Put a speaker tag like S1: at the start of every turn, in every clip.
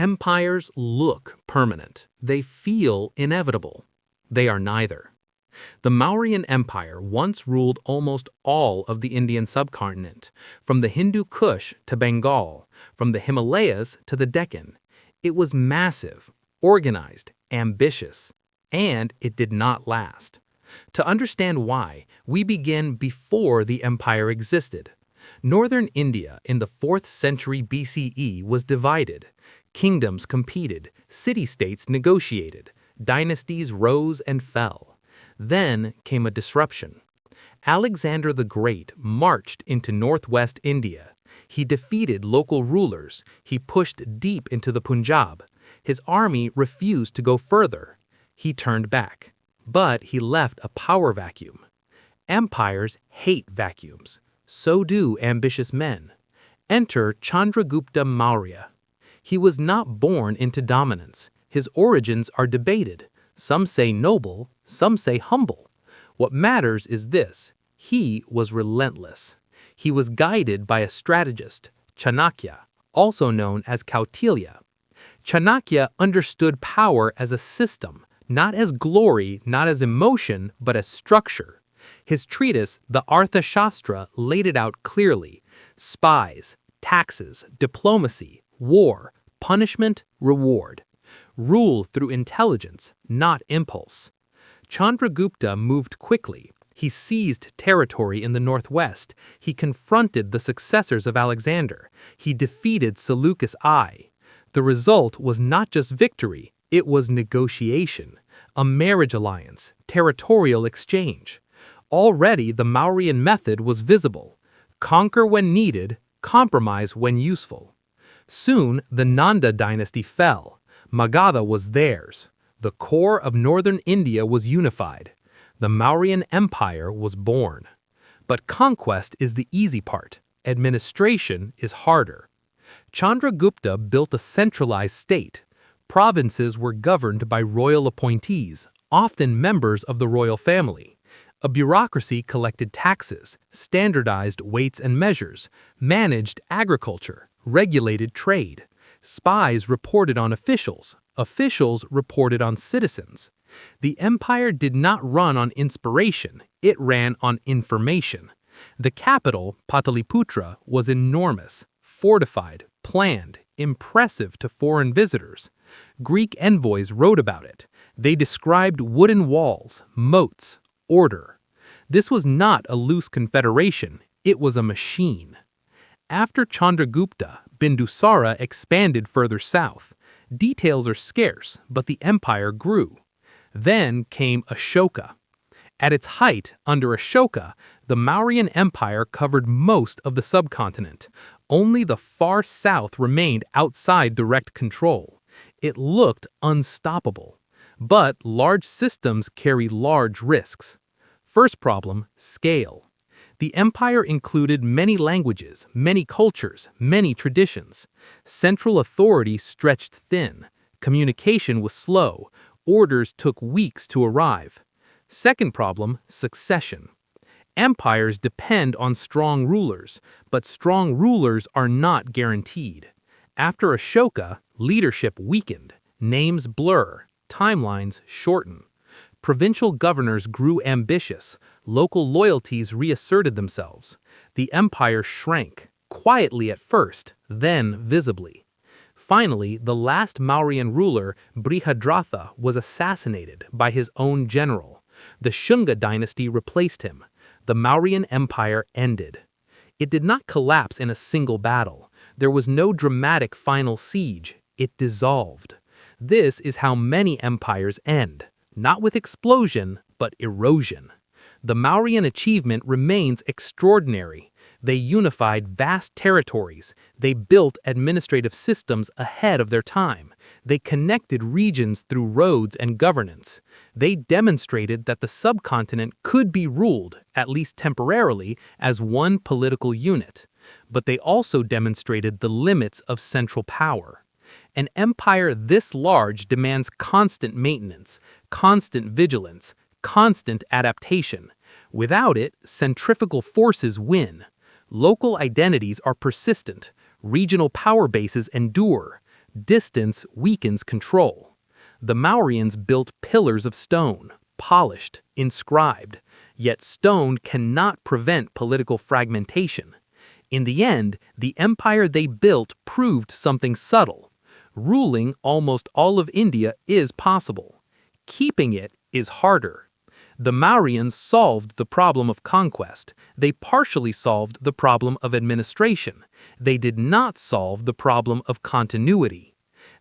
S1: Empires look permanent. They feel inevitable. They are neither. The Mauryan Empire once ruled almost all of the Indian subcontinent, from the Hindu Kush to Bengal, from the Himalayas to the Deccan. It was massive, organized, ambitious, and it did not last. To understand why, we begin before the empire existed. Northern India in the 4th century BCE was divided. Kingdoms competed, city-states negotiated, dynasties rose and fell. Then came a disruption. Alexander the Great marched into northwest India. He defeated local rulers. He pushed deep into the Punjab. His army refused to go further. He turned back. But he left a power vacuum. Empires hate vacuums. So do ambitious men. Enter Chandragupta Maurya. He was not born into dominance. His origins are debated. Some say noble, some say humble. What matters is this: he was relentless. He was guided by a strategist, Chanakya, also known as Kautilya. Chanakya understood power as a system, not as glory, not as emotion, but as structure. His treatise, the Arthashastra, laid it out clearly: spies, taxes, diplomacy, war, punishment, reward. Rule through intelligence, not impulse. Chandragupta moved quickly. He seized territory in the northwest. He confronted the successors of Alexander. He defeated Seleucus I. The result was not just victory, it was negotiation, a marriage alliance, territorial exchange. Already the Mauryan method was visible: conquer when needed, compromise when useful. Soon the Nanda dynasty fell. Magadha was theirs. The core of northern India was unified. The Mauryan Empire was born. But conquest is the easy part. Administration is harder. Chandragupta built a centralized state. Provinces were governed by royal appointees, often members of the royal family. A bureaucracy collected taxes, standardized weights and measures, managed agriculture, regulated trade. Spies reported on officials. Officials reported on citizens. The empire did not run on inspiration, it ran on information. The capital, Pataliputra, was enormous, fortified, planned, impressive to foreign visitors. Greek envoys wrote about it. They described wooden walls, moats, order. This was not a loose confederation, it was a machine. After Chandragupta, Bindusara expanded further south. Details are scarce, but the empire grew. Then came Ashoka. At its height, under Ashoka, the Mauryan Empire covered most of the subcontinent. Only the far south remained outside direct control. It looked unstoppable. But large systems carry large risks. First problem: scale. The empire included many languages, many cultures, many traditions. Central authority stretched thin. Communication was slow. Orders took weeks to arrive. Second problem: succession. Empires depend on strong rulers, but strong rulers are not guaranteed. After Ashoka, leadership weakened. Names blur. Timelines shorten. Provincial governors grew ambitious. Local loyalties reasserted themselves. The empire shrank, quietly at first, then visibly. Finally, the last Mauryan ruler, Brihadratha, was assassinated by his own general. The Shunga dynasty replaced him. The Mauryan Empire ended. It did not collapse in a single battle. There was no dramatic final siege. It dissolved. This is how many empires end. Not with explosion, but erosion. The Mauryan achievement remains extraordinary. They unified vast territories. They built administrative systems ahead of their time. They connected regions through roads and governance. They demonstrated that the subcontinent could be ruled, at least temporarily, as one political unit. But they also demonstrated the limits of central power. An empire this large demands constant maintenance, constant vigilance, constant adaptation. Without it, centrifugal forces win. Local identities are persistent. Regional power bases endure. Distance weakens control. The Mauryans built pillars of stone, polished, inscribed, yet stone cannot prevent political fragmentation. In the end, the empire they built proved something subtle. Ruling almost all of India is possible. Keeping it is harder. The Mauryans solved the problem of conquest. They partially solved the problem of administration. They did not solve the problem of continuity.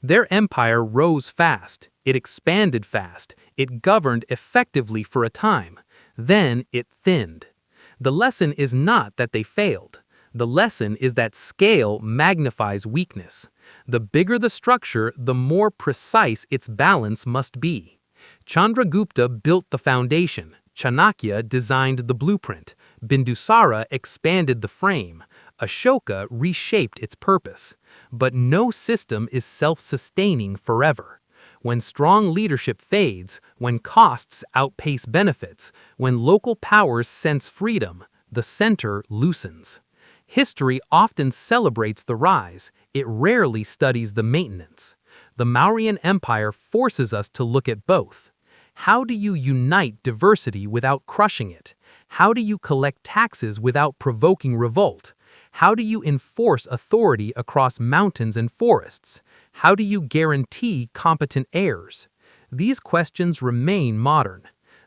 S1: Their empire rose fast. It expanded fast. It governed effectively for a time. Then it thinned. The lesson is not that they failed. The lesson is that scale magnifies weakness. The bigger the structure, the more precise its balance must be. Chandragupta built the foundation. Chanakya designed the blueprint. Bindusara expanded the frame. Ashoka reshaped its purpose. But no system is self-sustaining forever. When strong leadership fades, when costs outpace benefits, when local powers sense freedom, the center loosens. History often celebrates the rise, it rarely studies the maintenance. The Mauryan Empire forces us to look at both. How do you unite diversity without crushing it? How do you collect taxes without provoking revolt? How do you enforce authority across mountains and forests? How do you guarantee competent heirs? These questions remain modern.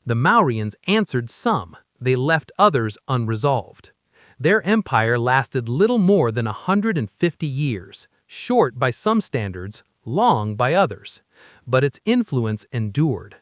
S1: The Mauryans answered some, they left others unresolved. Their empire lasted little more than 150 years, short by some standards, long by others. But its influence endured.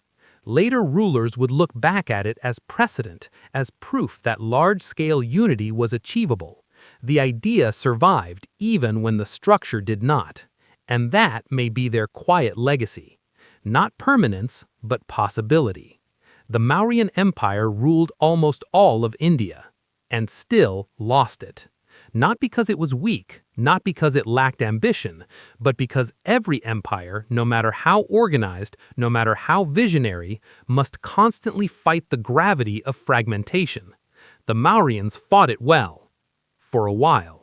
S1: Later rulers would look back at it as precedent, as proof that large-scale unity was achievable. The idea survived even when the structure did not. And that may be their quiet legacy. Not permanence, but possibility. The Mauryan Empire ruled almost all of India, and still lost it. Not because it was weak, not because it lacked ambition, but because every empire, no matter how organized, no matter how visionary, must constantly fight the gravity of fragmentation. The Mauryans fought it well. For a while.